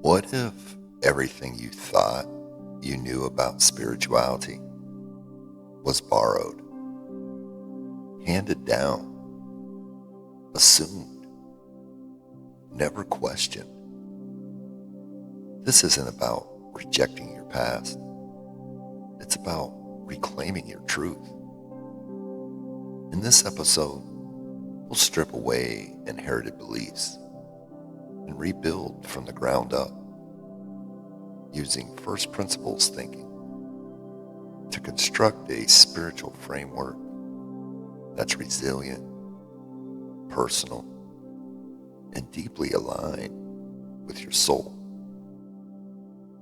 What if everything you thought you knew about spirituality was borrowed, handed down, assumed, never questioned? This isn't about rejecting your past. It's about reclaiming your truth. In this episode, we'll strip away inherited beliefs and rebuild from the ground up using first principles thinking to construct a spiritual framework that's resilient, personal, and deeply aligned with your soul.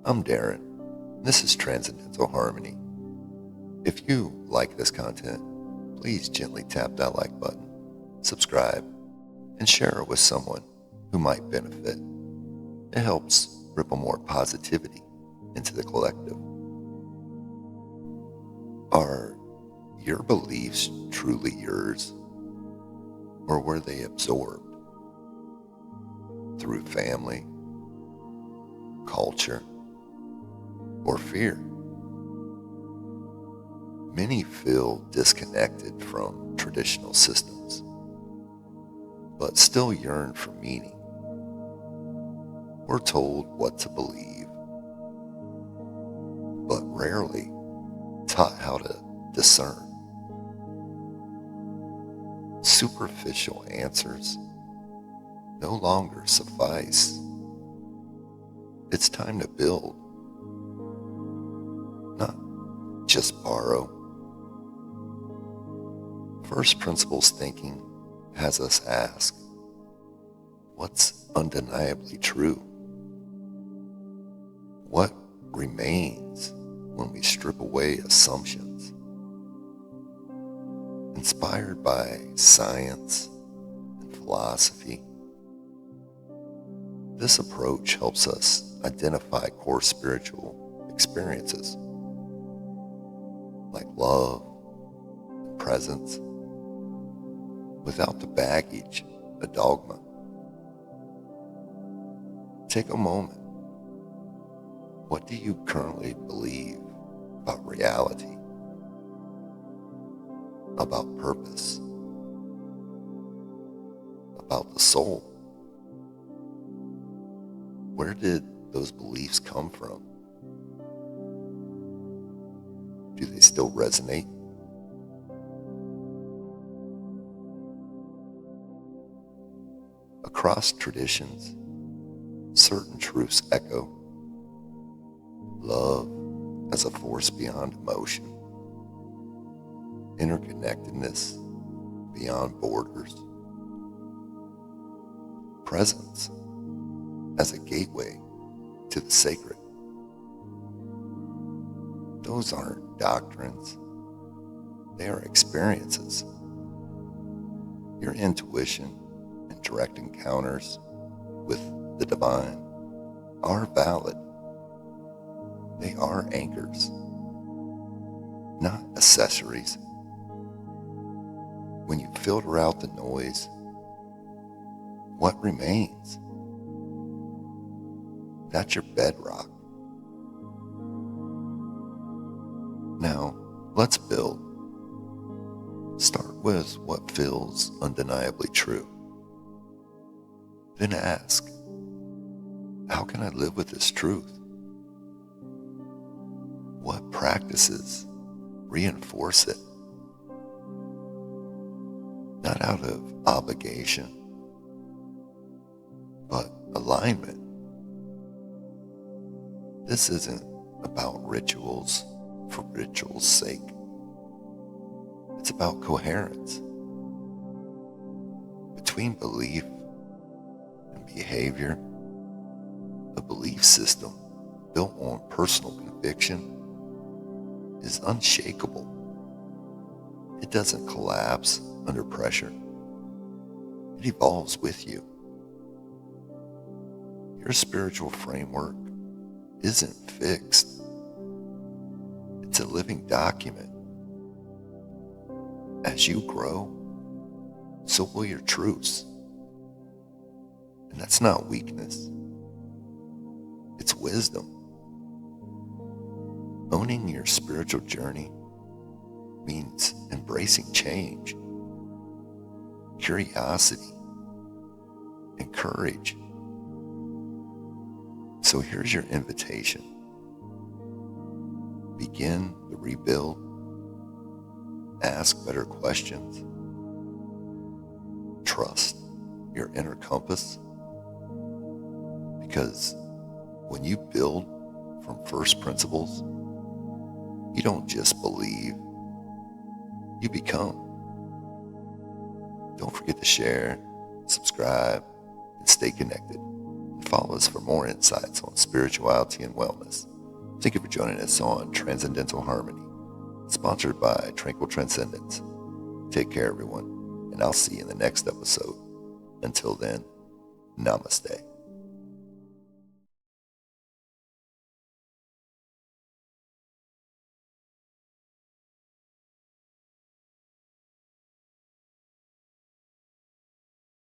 I'm Darin. This is Transcendental Harmony. If you like this content, please gently tap that like button, subscribe, and share it with someone who might benefit. It helps ripple more positivity into the collective. Are your beliefs truly yours, or were they absorbed through family, culture, or fear? Many feel disconnected from traditional systems, but still yearn for meaning. We're told what to believe, but rarely taught how to discern. Superficial answers no longer suffice. It's time to build, not just borrow. First principles thinking has us ask, what's undeniably true? What remains when we strip away assumptions? Inspired by science and philosophy, this approach helps us identify core spiritual experiences like love and presence without the baggage of dogma. Take a moment. What do you currently believe about reality, about purpose, about the soul? Where did those beliefs come from? Do they still resonate? Across traditions, certain truths echo. Love as a force beyond emotion. Interconnectedness beyond borders. Presence as a gateway to the sacred. Those aren't doctrines. They are experiences. Your intuition and direct encounters with the divine are valid. They are anchors, not accessories. When you filter out the noise, what remains? That's your bedrock. Now, let's build. Start with what feels undeniably true. Then ask, how can I live with this truth? What practices reinforce it? Not out of obligation, but alignment. This isn't about rituals for ritual's sake. It's about coherence between belief and behavior. A belief system built on personal conviction is unshakable. It doesn't collapse under pressure. It evolves with you. Your spiritual framework isn't fixed. It's a living document. As you grow, so will your truths. And that's not weakness. wisdom. Owning your spiritual journey means embracing change, curiosity, and courage. So here's your invitation. Begin the rebuild. Ask better questions. Trust your inner compass. Because when you build from first principles, you don't just believe, you become. Don't forget to share, subscribe, and stay connected. And follow us for more insights on spirituality and wellness. Thank you for joining us on Transcendental Harmony, sponsored by Tranquil Transcendence. Take care, everyone, and I'll see you in the next episode. Until then, namaste.